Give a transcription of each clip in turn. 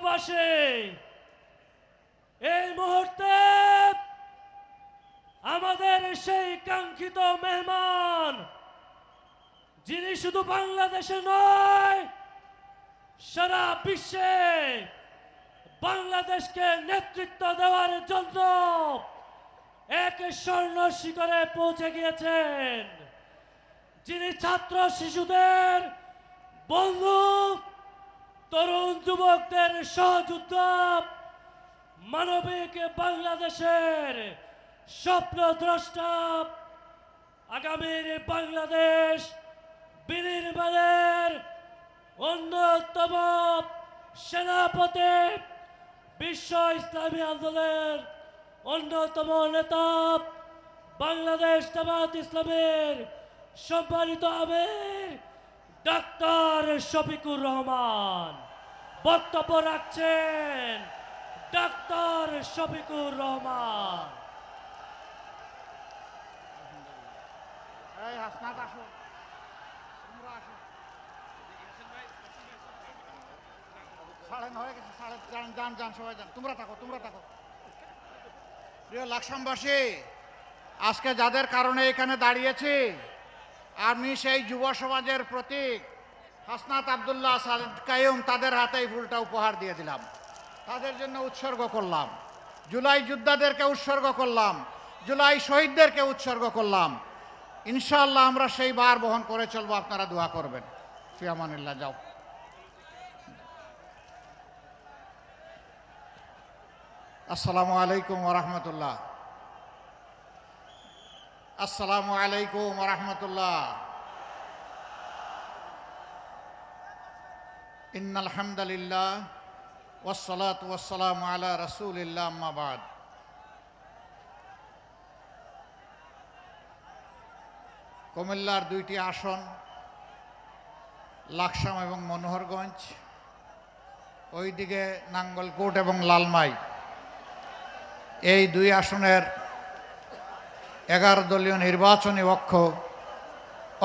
বিশ্ববাসী এই মুহূর্তে আমাদের সেই কাঙ্ক্ষিত মেহমান, যিনি শুধু বাংলাদেশে নয় সারা বিশ্বে বাংলাদেশকে নেতৃত্ব দেওয়ার জন্য এক স্বর্ণ শিখরে পৌঁছে গিয়েছেন, যিনি ছাত্র শিশুদের বন্ধু, তরুণ যুবকদের সহযোদ্ধা, মানবিক বাংলাদেশের স্বপ্নদ্রষ্টা, আগামীর বাংলাদেশ বিনির্মাণের অন্যতম সেনাপতি, বিশ্ব ইসলামী আন্দোলনের অন্যতম নেতা, বাংলাদেশ জামাত ইসলামের সম্মানিত আমির ডাক্তার শফিকুর রহমান বক্তব্য রাখছেন। ডাক্তার শফিকুর রহমান। প্রিয় লাকসামবাসী, আজকে যাদের কারণে এখানে দাঁড়িয়েছি, আমি সেই যুব সমাজের প্রতীক হাসনাত আব্দুল্লাহ সালেদ কাইয়ুম, তাদের হাতে এই ফুলটা উপহার দিয়ে দিলাম, তাদের জন্য উৎসর্গ করলাম। জুলাই যোদ্ধাদেরকে উৎসর্গ করলাম, জুলাই শহীদদেরকে উৎসর্গ করলাম। ইনশাআল্লাহ আমরা সেই বার বহন করে চলবো, আপনারা দোয়া করবেন। ফি আমানিল্লাহ। যাও। আসসালামু আলাইকুম ওয়া রাহমাতুল্লাহ। আসসালামু আলাইকুম ওয়া রাহমাতুল্লাহ। ইন্নাল হামদালিল্লাহ ওয়াসসালাতু ওয়াসসালামু আলা রাসূলিল্লাহ, আম্মা বাদ। কুমিল্লার দুইটি আসন, লাকসাম এবং মনোহরগঞ্জ, ওইদিকে নাঙ্গলকোট এবং লালমাই, এই দুই আসনের 11 দলীয় নির্বাচনী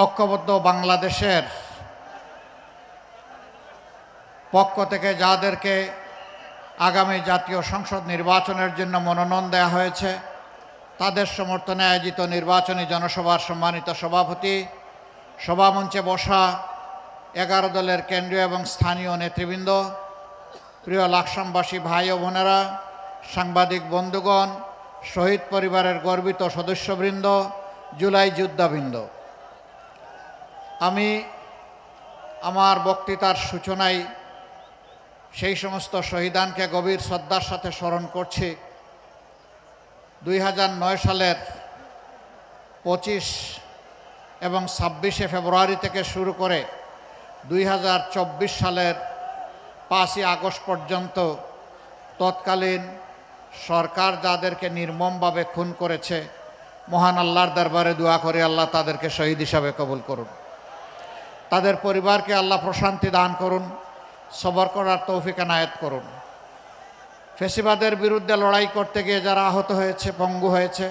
ঐক্যবদ্ধ বাংলাদেশের পক্ষ থেকে যাদেরকে আগামী জাতীয় সংসদ নির্বাচনের জন্য মনোনয়ন দেওয়া হয়েছে, তাদের সমর্থনে আয়োজিত নির্বাচনী জনসভার সম্মানিত সভাপতি, সভামঞ্চে বসা 11 দলের কেন্দ্রীয় এবং স্থানীয় নেতৃবৃন্দ, প্রিয় লাকসামবাসী ভাই ও বোনেরা, সাংবাদিক বন্ধুগণ, শহীদ পরিবারের গর্বিত সদস্যবৃন্দ, জুলাই যোদ্ধাবৃন্দ, আমি আমার বক্তৃতার সূচনায় সেই সমস্ত শহীদানকে গভীর শ্রদ্ধার সাথে স্মরণ করছি। 2009 সালের 25 এবং 26শে ফেব্রুয়ারি থেকে শুরু করে 2024 সালের 5ই আগস্ট পর্যন্ত তৎকালীন সরকার যাদেরকে নির্মমভাবে খুন করেছে, মহান আল্লাহর দরবারে দোয়া করে আল্লাহ তাদেরকে শহীদ হিসাবে কবুল করুন, তাদের পরিবারকে আল্লাহ প্রশান্তি দান করুন, সবর করার তৌফিক এনায়েত করুন। ফ্যাসিবাদের বিরুদ্ধে লড়াই করতে গিয়ে যারা আহত হয়েছে, পঙ্গু হয়েছে,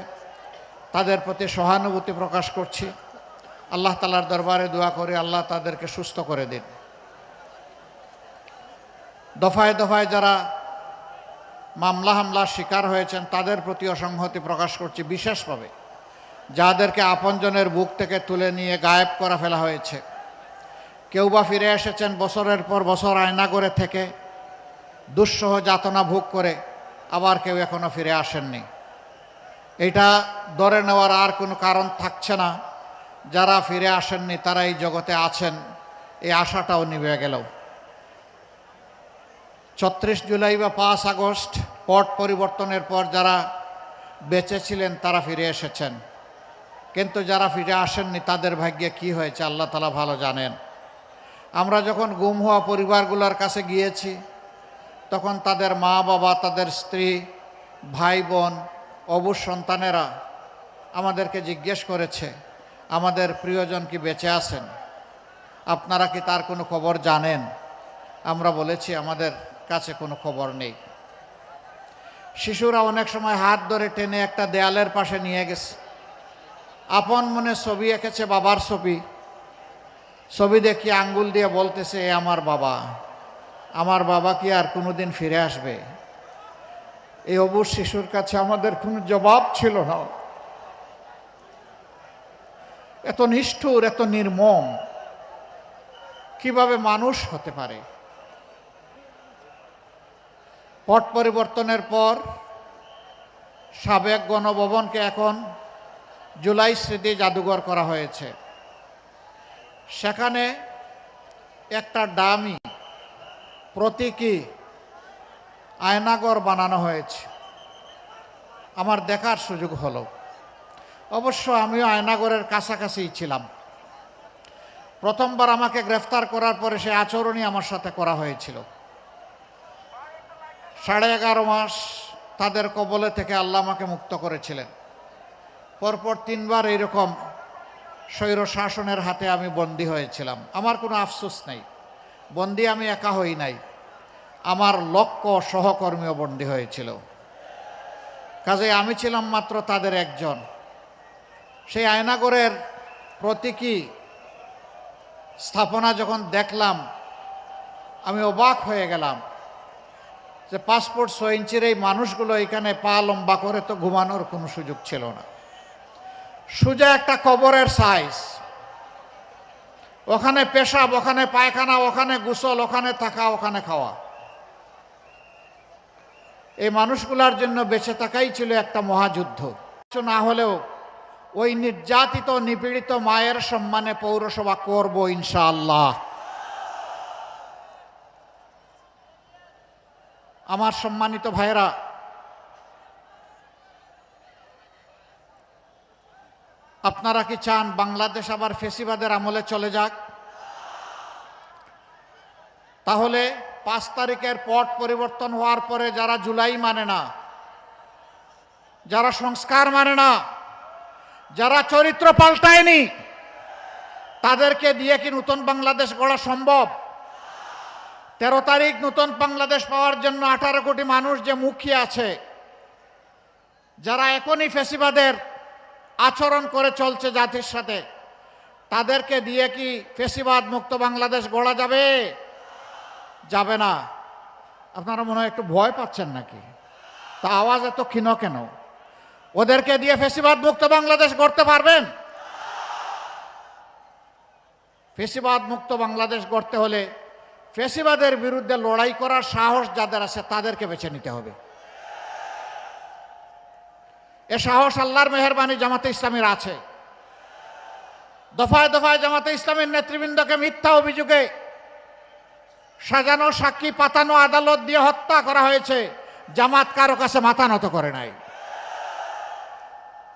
তাদের প্রতি সহানুভূতি প্রকাশ করছি। আল্লাহ তাআলার দরবারে দোয়া করে আল্লাহ তাদেরকে সুস্থ করে দিন। দফায় দফায় যারা হামলার শিকার হয়েছেন, তাদের প্রতি সংহতি প্রকাশ করছি। বিশেষভাবে যাদেরকে আপনজনের বুক থেকে তুলে নিয়ে গায়েব করা ফেলা হয়েছে, কেউ বা ফিরে এসেছেন বছরের পর বছর আয়নাগরে থেকে দুঃসহ যাতনা ভোগ করে, আবার কেউ এখনো ফিরে আসেননি। এটা ধরে নেওয়ার আর কোনো কারণ থাকছে না। যারা ফিরে আসেননি তারা এই জগতে আছেন, এই আশাটাও নিভে গেল। 36 জুলাই বা 5 আগস্ট পট পরিবর্তনের পর যারা বেঁচে ছিলেন তারা ফিরে এসেছেন, কিন্তু যারা ফিরে আসেননি তাদের ভাগ্যে কি হয়েছে আল্লাহ তাআলা ভালো জানেন। আমরা যখন গুম হওয়া পরিবারগুলোর কাছে গিয়েছি, তখন তাদের মা বাবা, তাদের স্ত্রী, ভাই বোন, অবুঝ সন্তানেরা আমাদেরকে জিজ্ঞেস করেছে, আমাদের প্রিয়জন কি বেঁচে আছেন, আপনারা কি তার কোনো খবর জানেন? আমরা বলেছি আমাদের কাছে কোনো খবর নেই। শিশুরা অনেক সময় হাত ধরে টেনে একটা দেয়ালের পাশে নিয়ে গেছে, আপন মনে ছবি এঁকেছে, বাবার ছবি দেখিয়ে আঙ্গুল দিয়ে বলতেছে এ আমার বাবা। আমার বাবা কি আর কোনোদিন ফিরে আসবে? এই অবুঝ শিশুর কাছে আমাদের কোনো জবাব ছিল না। এত নিষ্ঠুর, এত নির্মম কিভাবে মানুষ হতে পারে? পট পরিবর্তনের পর সাবেক গণভবনকে এখন জুলাই স্মৃতি জাদুঘর করা হয়েছে। সেখানে একটা ডামি প্রতীকী আয়নাঘর বানানো হয়েছে। আমার দেখার সুযোগ হলো। অবশ্য আমিও আয়নাঘরের কাছাকাছি ছিলাম। প্রথমবার আমাকে গ্রেফতার করার পরে সে আচরণই আমার সাথে করা হয়েছিল। 11.5 মাস তাদের কবলে থেকে আল্লাহ আমাকে মুক্ত করেছিলেন। পরপর 3 বার এইরকম স্বৈর শাসনের হাতে আমি বন্দী হয়েছিলাম। আমার কোনো আফসোস নেই, বন্দী আমি একা হই নাই, আমার লক্ষ সহকর্মীও বন্দী হয়েছিল। কাজে আমি ছিলাম মাত্র তাদের একজন। সেই আয়নাঘরের প্রতীকী স্থাপনা যখন দেখলাম আমি অবাক হয়ে গেলাম যে পাসপোর্ট 6 ইঞ্চির এই মানুষগুলো এখানে পা লম্বা করে তো ঘুমানোর কোনো সুযোগ ছিল না। সোজা একটা কবরের সাইজ, ওখানে পেশাব, ওখানে পায়খানা, ওখানে গোসল, ওখানে থাকা, ওখানে খাওয়া। এই মানুষগুলোর জন্য বেঁচে থাকাই ছিল একটা মহাযুদ্ধ। কিছু না হলেও ওই নির্যাতিত নিপীড়িত মায়ের সম্মানে পৌরসভা করব ইনশাআল্লাহ। আমার সম্মানিত ভাইরা, আপনারা কি চান বাংলাদেশ আবার ফেসিবাদের আমলে চলে যাক? তাহলে 5 তারিখের পট পরিবর্তন হওয়ার পরে যারা জুলাই মানে না, যারা সংস্কার মানে না, যারা চরিত্র পাল্টায়নি, তাদেরকে দিয়ে কি নতুন বাংলাদেশ গড়া সম্ভব? 13 তারিখ নতুন বাংলাদেশ পাওয়ার জন্য 18 কোটি মানুষ যে মুখিয়ে আছে, যারা এখনই ফেসিবাদের আচরণ করে চলছে জাতির সাথে, তাদেরকে দিয়ে কি ফেসিবাদ মুক্ত বাংলাদেশ গড়া যাবে? যাবে না। আপনারা মনে হয় একটু ভয় পাচ্ছেন নাকি? তা আওয়াজ এত ক্ষীণ কেন? ওদেরকে দিয়ে ফেসিবাদ মুক্ত বাংলাদেশ গড়তে পারবেন? ফেসিবাদ মুক্ত বাংলাদেশ গড়তে হলে ফেসিবাদের বিরুদ্ধে লড়াই করার সাহস যাদের আছে তাদেরকে বেছে নিতে হবে। এ সাহস আল্লাহর মেহেরবানি জামাতে ইসলামীর আছে। দফায় দফায় জামাতে ইসলামীর নেতৃবৃন্দকে মিথ্যা অভিযোগে সাজানো, সাক্ষী পাতানো, আদালত দিয়ে হত্যা করা হয়েছে। জামাত কারো কাছে মাথা নত করে নাই,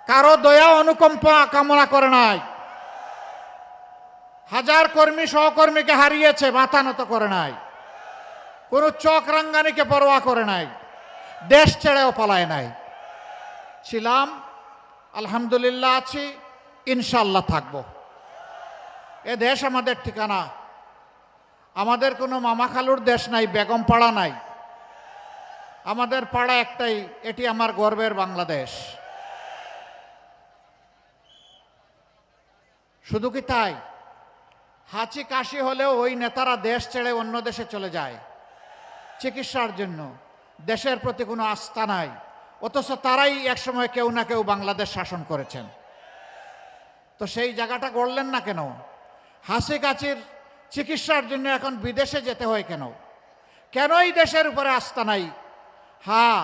কারো দয়া অনুকম্পা কামনা করে নাই। হাজার কর্মী সহকর্মীকে হারিয়েছে, মাথা নত করে নাই। কোন চক রাঙ্গানিকে পরোয়া করে নাই, দেশ ছেড়েও পালায় নাই। ছিলাম, আলহামদুলিল্লাহ আছি, ইনশাআল্লাহ থাকব। এ দেশ আমাদের ঠিকানা। আমাদের কোনো মামা খালুর দেশ নাই, বেগম পাড়া নাই। আমাদের পাড়া একটাই, এটি আমার গর্বের বাংলাদেশ। শুধু কি তাই? হাঁচি কাশি হলেও ওই নেতারা দেশ ছেড়ে অন্য দেশে চলে যায় চিকিৎসার জন্য। দেশের প্রতি কোনো আস্থা নাই, অথচ তারাই একসময় কেউ না কেউ বাংলাদেশ শাসন করেছেন। তো সেই জায়গাটা গড়লেন না কেন? হাসি কাশির চিকিৎসার জন্য এখন বিদেশে যেতে হয় কেন? কেন এই দেশের উপরে আস্থা নাই? হ্যাঁ,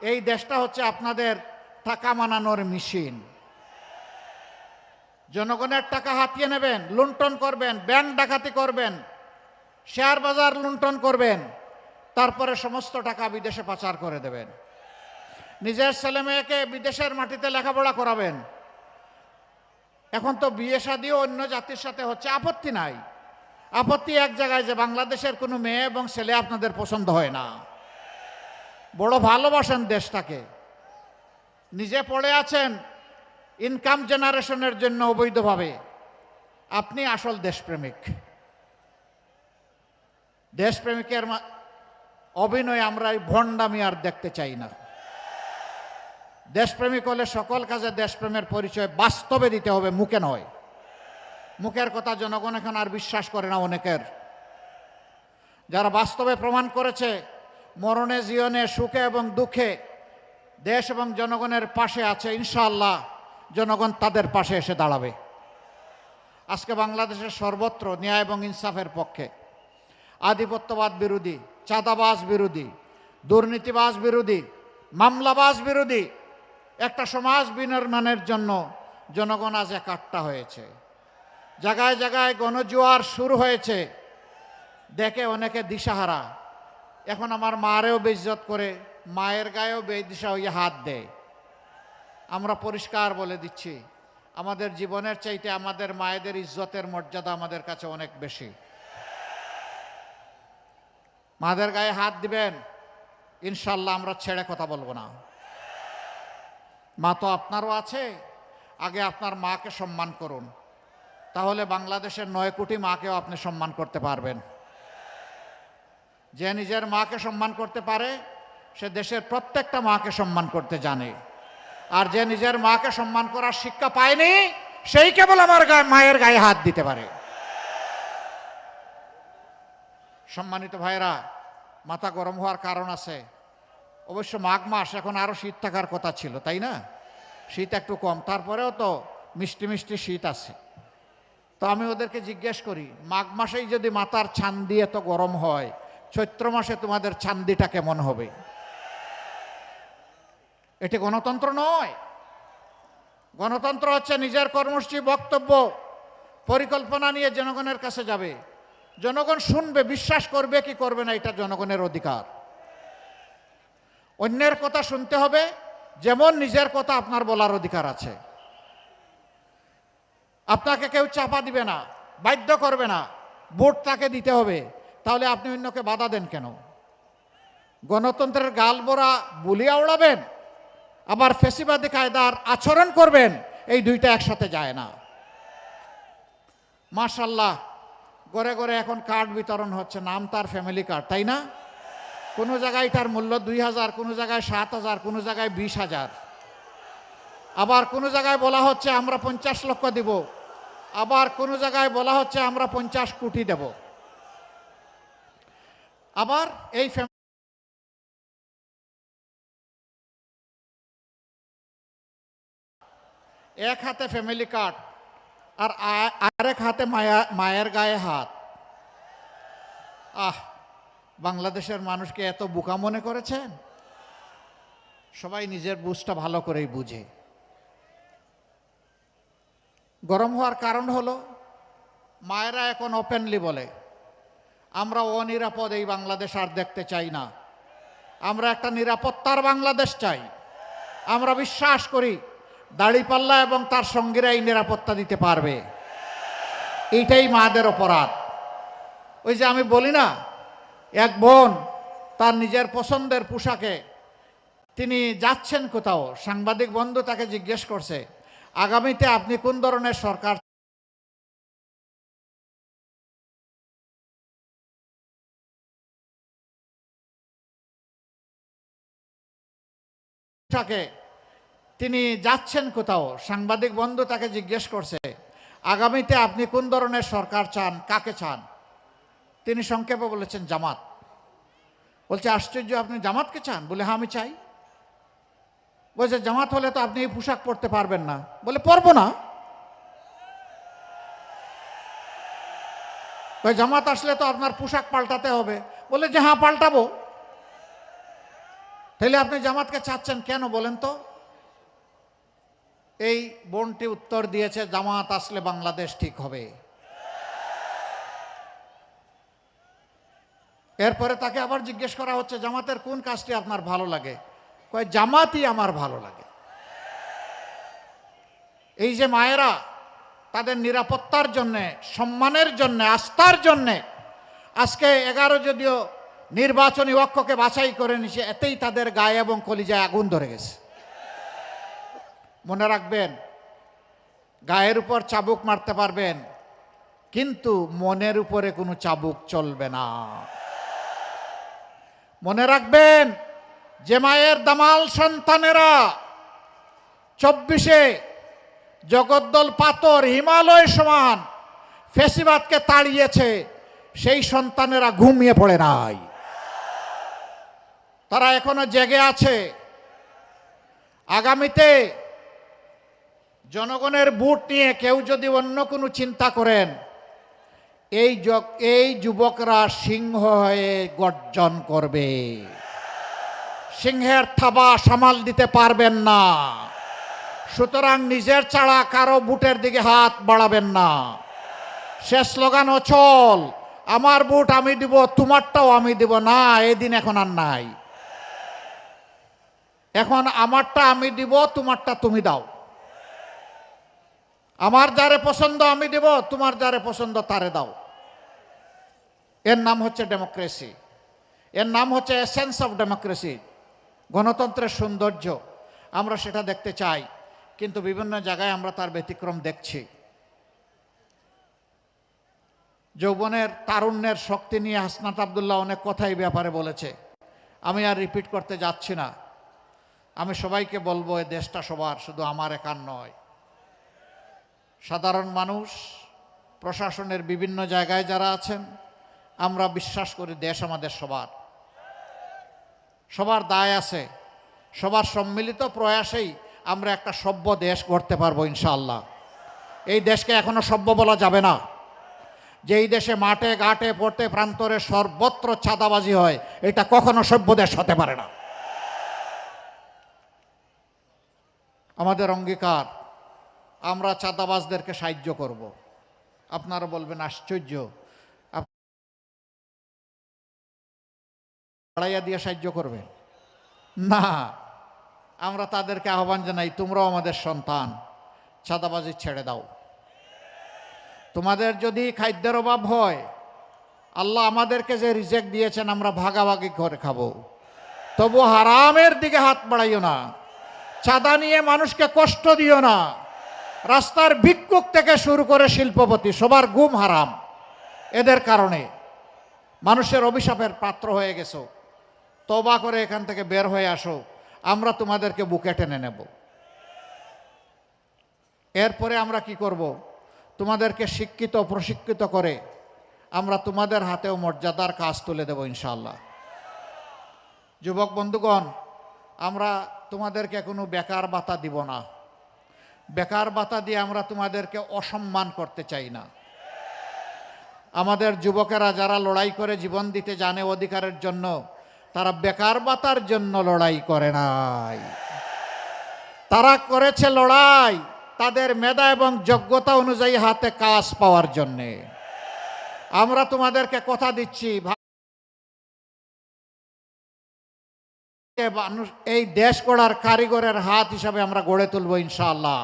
এই দেশটা হচ্ছে আপনাদের টাকা মানানোর মেশিন। জনগণের টাকা হাতিয়ে নেবেন, লুণ্ঠন করবেন, ব্যাংক ডাকাতি করবেন, শেয়ার বাজার লুণ্ঠন করবেন, তারপরে সমস্ত টাকা বিদেশে পাচার করে দেবেন। নিজের ছেলে মেয়েকে বিদেশের মাটিতে লেখাপড়া করাবেন। এখন তো বিয়ে শাদিও অন্য জাতির সাথে হচ্ছে, আপত্তি নাই। আপত্তি এক জায়গায়, যে বাংলাদেশের কোনো মেয়ে এবং ছেলে আপনাদের পছন্দ হয় না। বড় ভালোবাসেন দেশটাকে, নিজে পড়ে আছেন ইনকাম জেনারেশনের জন্য অবৈধভাবে। আপনি আসল দেশপ্রেমিক। দেশপ্রেমিকের অভিনয় আমরা এই ভণ্ডামি আর দেখতে চাই না। দেশপ্রেমিক হলে সকল কাজে দেশপ্রেমের পরিচয় বাস্তবে দিতে হবে, মুখে নয়। মুখের কথা জনগণ এখন আর বিশ্বাস করে না অনেকের। যারা বাস্তবে প্রমাণ করেছে মরণে জীবনে সুখে এবং দুঃখে দেশ এবং জনগণের পাশে আছে, ইনশাআল্লাহ জনগণ তাদের পাশে এসে দাঁড়াবে। আজকে বাংলাদেশের সর্বত্র ন্যায় এবং ইনসাফের পক্ষে, আধিপত্যবাদ বিরোধী, চাঁদাবাজ বিরোধী, দুর্নীতিবাজ বিরোধী, মামলাবাজ বিরোধী একটা সমাজ বিনির্মাণের জন্য জনগণ আজ একাট্টা হয়েছে। জায়গায় জায়গায় গণজোয়ার শুরু হয়েছে, দেখে অনেকে দিশাহারা। এখন আমার মারেও বেইজ্জত করে, মায়ের গায়েও বেদিশা হয়ে হাত দেয়। আমরা পরিষ্কার বলে দিচ্ছি, আমাদের জীবনের চাইতে আমাদের মায়েদের ইজ্জতের মর্যাদা আমাদের কাছে অনেক বেশি। মাদের গায়ে হাত দিবেন, ইনশাল্লাহ আমরা ছেড়ে কথা বলবো না। মা তো আপনারও আছে, আগে আপনার মাকে সম্মান করুন, তাহলে বাংলাদেশের 9 কোটি মাকেও আপনি সম্মান করতে পারবেন। যে নিজের মাকে সম্মান করতে পারে সে দেশের প্রত্যেকটা মাকে সম্মান করতে জানে, আর যে নিজের মাকে সম্মান করার শিক্ষা পায়নি সেই কেবল আমার মায়ের গায়ে হাত দিতে পারে। সম্মানিত ভাইরা, মাথা গরম হওয়ার কারণ আছে। অবশ্য মাঘ মাস, এখন আরো শীত থাকার কথা ছিল, তাই না? শীত একটু কম, তারপরেও তো মিষ্টি মিষ্টি শীত আছে। তো আমি ওদেরকে জিজ্ঞেস করি, মাঘ মাসেই যদি মাথার ছান্দি এত গরম হয়, চৈত্র মাসে তোমাদের ছান্দিটা কেমন হবে? এটি গণতন্ত্র নয়। গণতন্ত্র হচ্ছে নিজের কর্মসূচি, বক্তব্য, পরিকল্পনা নিয়ে জনগণের কাছে যাবে। জনগণ শুনবে, বিশ্বাস করবে কি করবে না, এটা জনগণের অধিকার। অন্যের কথা শুনতে হবে যেমন নিজের কথা আপনার বলার অধিকার আছে। আপনাকে কেউ চাপা দিবে না, বাধ্য করবে না, ভোট তাকে দিতে হবে, তাহলে আপনি অন্যকে বাধা দেন কেন? গণতন্ত্রের গালবোরা বুলিয়া উড়াবেন, আবার ফেসিবাদী কায়দার আচরণ করবেন, এই দুইটা একসাথে যায় না। মাশাআল্লাহ, ঘরে ঘরে এখন কার্ড বিতরণ হচ্ছে, নাম তার ফ্যামিলি কার্ড, তাই না? কোনো জায়গায় তার মূল্য 2000, কোনো জায়গায় 7000, কোনো জায়গায় 20,000। আবার কোনো জায়গায় বলা হচ্ছে আমরা 50 লক্ষ দিব, আবার কোনো জায়গায় বলা হচ্ছে আমরা 50 কোটি দেব। আবার এই এক হাতে ফ্যামিলি কার্ড আর আরেক হাতে মায়ের গায়ে হাত। বাংলাদেশের মানুষকে এত বোকা মনে করেছেন? সবাই নিজের বুঝটা ভালো করেই বুঝে। গরম হওয়ার কারণ হলো, মায়েরা এখন ওপেনলি বলে আমরা অনিরাপদ এই বাংলাদেশ আর দেখতে চাই না, আমরা একটা নিরাপত্তার বাংলাদেশ চাই। আমরা বিশ্বাস করি দাড়িপাল্লা এবং তার সঙ্গীরা এই নিরাপত্তা দিতে পারবে। এইটাই মাদের অপরাধ। ওই যে আমি বলি না, এক বোন তার নিজের পছন্দের পোশাকে তিনি যাচ্ছেন কোথাও, সাংবাদিক বন্ধু তাকে জিজ্ঞেস করছে আগামীতে আপনি কোন ধরনের সরকার তিনি যাচ্ছেন কোথাও, সাংবাদিক বন্ধু তাকে জিজ্ঞেস করছে আগামীতে আপনি কোন ধরনের সরকার চান, কাকে চান? তিনি সংক্ষেপে বলেছেন জামাত। বলছে আশ্চর্য, আপনি জামাতকে চান? বলে হ্যাঁ আমি চাই। বলছে জামাত হলে তো আপনি এই পোশাক পরতে পারবেন না। বলে পরবো না। জামাত আসলে তো আপনার পোশাক পাল্টাতে হবে। বলে যে হ্যাঁ পাল্টাবো। তাহলে আপনি জামাতকে চাচ্ছেন কেন বলেন তো? এই বোনটি উত্তর দিয়েছে জামাত আসলে বাংলাদেশ ঠিক হবে। এরপরে তাকে আবার জিজ্ঞেস করা হচ্ছে জামাতের কোন কাজটি আপনার ভালো লাগে? কয় জামাতই আমার ভালো লাগে। এই যে মায়েরা তাদের নিরাপত্তার জন্যে, সম্মানের জন্যে, আস্থার জন্যে আজকে 11 যদিও নির্বাচনী অক্ষকে বাছাই করে নিছে, এতেই তাদের গায়ে এবং কলিজায় আগুন ধরে গেছে। মনে রাখবেন, গায়ের উপর চাবুক মারতে পারবেন, কিন্তু মনের উপরে কোনো চাবুক চলবে না। মনে রাখবেন, যে মায়ের দামাল সন্তানেরা 24-এ জগদ্দল পাথর হিমালয় সমান ফেসিবাদকে তাড়িয়েছে, সেই সন্তানেরা ঘুমিয়ে পড়ে নাই, তারা এখনো জেগে আছে। আগামীতে জনগণের ভোট নিয়ে কেউ যদি অন্য কোনো চিন্তা করেন, এই যুবকরা সিংহ হয়ে গর্জন করবে। সিংহের থাবা সামাল দিতে পারবেন না। সুতরাং নিজের ছাড়া কারো ভোটের দিকে হাত বাড়াবেন না। সে স্লোগান অচল, আমার ভোট আমি দিব, তোমারটাও আমি দিব না, এই দিন এখন আর নাই। এখন আমারটা আমি দিব, তোমারটা তুমি দাও। আমার যারে পছন্দ আমি দিব, তোমার যারে পছন্দ তারে দাও। এর নাম হচ্ছে ডেমোক্রেসি, এর নাম হচ্ছে এসেন্স অফ ডেমোক্রেসি, গণতন্ত্রের সৌন্দর্য। আমরা সেটা দেখতে চাই, কিন্তু বিভিন্ন জায়গায় আমরা তার ব্যতিক্রম দেখছি। যৌবনের তারুণ্যের শক্তি নিয়ে হাসনাত আব্দুল্লাহ অনেক কথাই ব্যাপারে বলেছে, আমি আর রিপিট করতে যাচ্ছি না। আমি সবাইকে বলবো, এই দেশটা সবার, শুধু আমার একার নয়। সাধারণ মানুষ, প্রশাসনের বিভিন্ন জায়গায় যারা আছেন, আমরা বিশ্বাস করি দেশ আমাদের সবার, সবার দায় আছে। সবার সম্মিলিত প্রয়াসেই আমরা একটা সভ্য দেশ গড়তে পারবো ইনশাআল্লাহ। এই দেশকে এখনো সভ্য বলা যাবে না। যেই দেশে মাঠে ঘাটে পড়তে প্রান্তরে সর্বত্র চাঁদাবাজি হয়, এটা কখনো সভ্য দেশ হতে পারে না। আমাদের অঙ্গীকার, আমরা চাঁদাবাজদেরকে সাহায্য করব। আপনারা বলবেন আশ্চর্য, বাড়াইয়া দিয়ে সাহায্য করবেন না। আমরা তাদেরকে আহ্বান জানাই, তোমরাও আমাদের সন্তান, চাঁদাবাজি ছেড়ে দাও। তোমাদের যদি খাদ্যের অভাব হয়, আল্লাহ আমাদেরকে যে রিজেক দিয়েছেন আমরা ভাগাভাগি করে খাবো, তবু হারামের দিকে হাত বাড়াইও না। চাঁদা নিয়ে মানুষকে কষ্ট দিও না। রাস্তার ভিক্ষুক থেকে শুরু করে শিল্পপতি, সবার ঘুম হারাম। এদের কারণে মানুষের অভিশাপের পাত্র হয়ে গেছো। তওবা করে এখান থেকে বের হয়ে আসো, আমরা তোমাদেরকে বুকে টেনে নেব। এরপরে আমরা কি করব? তোমাদেরকে শিক্ষিত প্রশিক্ষিত করে আমরা তোমাদের হাতেও মর্যাদার কাজ তুলে দেব ইনশাআল্লাহ। যুবক বন্ধুগণ, আমরা তোমাদেরকে কোনো বেকার ভাতা দিব না। বেকার ভাতা দিয়ে আমরা তোমাদেরকে অসম্মান করতে চাই না। আমাদের যুবকেরা যারা লড়াই করে জীবন দিতে জানে অধিকারের জন্য, তারা বেকার ভাতার জন্য লড়াই করে নাই। তারা করেছে লড়াই তাদের মেধা এবং যোগ্যতা অনুযায়ী হাতে কাজ পাওয়ার জন্যে। আমরা তোমাদেরকে কথা দিচ্ছি, এই দেশ গড়ার কারিগরের হাত হিসাবে আমরা গড়ে তুলব ইনশাআল্লাহ।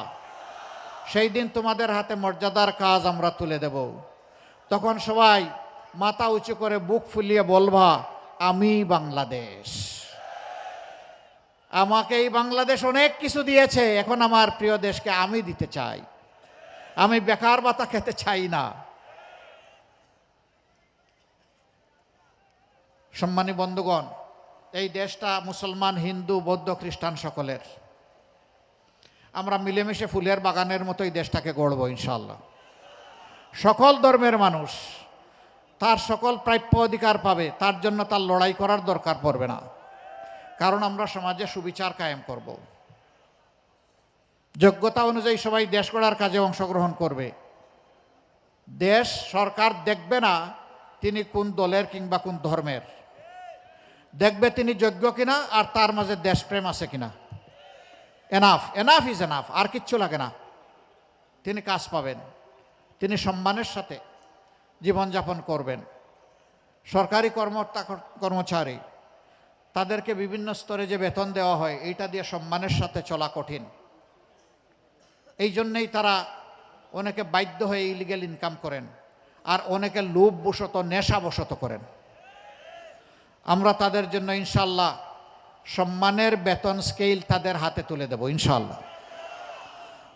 সেই দিন তোমাদের হাতে মর্যাদার কাজ আমরা তুলে দেব। তখন সবাই মাথা উঁচু করে বুক ফুলিয়ে বলবা, আমি বাংলাদেশ। আমাকে এই বাংলাদেশ অনেক কিছু দিয়েছে, এখন আমার প্রিয় দেশকে আমি দিতে চাই। আমি বেকার ভাতা খেতে চাই না। সম্মানী বন্ধুগণ, এই দেশটা মুসলমান, হিন্দু, বৌদ্ধ, খ্রিস্টান সকলের। আমরা মিলেমিশে ফুলের বাগানের মতো এই দেশটাকে গড়ব ইনশাআল্লাহ। সকল ধর্মের মানুষ তার সকল প্রাপ্য অধিকার পাবে, তার জন্য তার লড়াই করার দরকার পড়বে না। কারণ আমরা সমাজে সুবিচার কায়েম করব। যোগ্যতা অনুযায়ী সবাই দেশ গড়ার কাজে অংশগ্রহণ করবে। দেশ সরকার দেখবে না তিনি কোন দলের কিংবা কোন ধর্মের, দেখবে তিনি যোগ্য কিনা আর তার মাঝে দেশপ্রেম আছে কিনা। এনাফ, এনাফ ইজ এনাফ, আর কিচ্ছু লাগে না। তিনি কাজ পাবেন, তিনি সম্মানের সাথে জীবনযাপন করবেন। সরকারি কর্মচারী, তাদেরকে বিভিন্ন স্তরে যে বেতন দেওয়া হয়, এইটা দিয়ে সম্মানের সাথে চলা কঠিন। এই জন্যেই তারা অনেকে বাধ্য হয়ে ইলিগেল ইনকাম করেন, আর অনেকে লোভবশত নেশাবশত করেন। আমরা তাদের জন্য ইনশাআল্লাহ সম্মানের বেতন স্কেল তাদের হাতে তুলে দেব ইনশাআল্লাহ।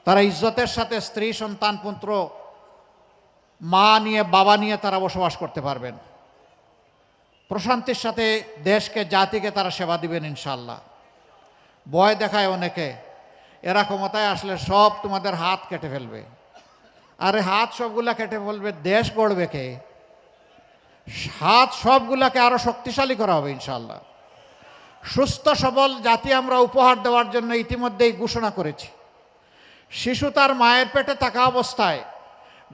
তারা ইজ্জতের সাথে স্ত্রী, সন্তান, পুত্র, মা নিয়ে, বাবা নিয়ে তারা বসবাস করতে পারবেন। প্রশান্তির সাথে দেশকে, জাতিকে তারা সেবা দিবেন ইনশাআল্লাহ। ভয় দেখায় অনেকে, এরা ক্ষমতায় আসলে সব তোমাদের হাত কেটে ফেলবে। আরে হাত সবগুলা কেটে ফেলবে, দেশ গড়বে কে? হাত সবগুলাকে আরো শক্তিশালী করা হবে ইনশাআল্লাহ। সুস্থ সবল জাতি আমরা উপহার দেওয়ার জন্য ইতিমধ্যেই ঘোষণা করেছি। শিশু তার মায়ের পেটে থাকা অবস্থায়,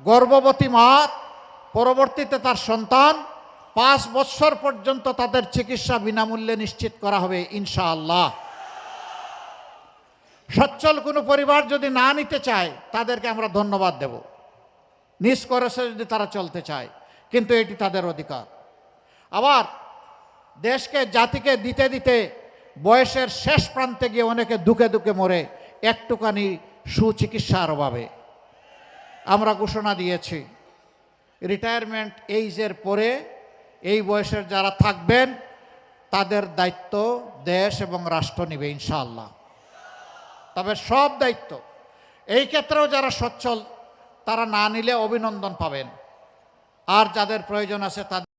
গর্ভবতী মা, পরবর্তীতে তার সন্তান 5 বছর পর্যন্ত তাদের চিকিৎসা বিনামূল্যে নিশ্চিত করা হবে ইনশাআল্লাহ। সচ্ছল কোনো পরিবার যদি না নিতে চায় তাদেরকে আমরা ধন্যবাদ দেব, নিজ খরচে যদি তারা চলতে চায়, কিন্তু এটি তাদের অধিকার। আবার দেশকে জাতিকে দিতে দিতে বয়সের শেষ প্রান্তে গিয়ে অনেকে দুঃখে দুঃখে মরে একটুখানি সুচিকিৎসার অভাবে। আমরা ঘোষণা দিয়েছি রিটায়ারমেন্ট এইজের পরে এই বয়সের যারা থাকবেন তাদের দায়িত্ব দেশ এবং রাষ্ট্র নেবে ইনশাআল্লাহ। তবে সব দায়িত্ব এই ক্ষেত্রেও যারা সচ্ছল তারা না নিলে অভিনন্দন পাবেন, আর যাদের প্রয়োজন আছে তাদের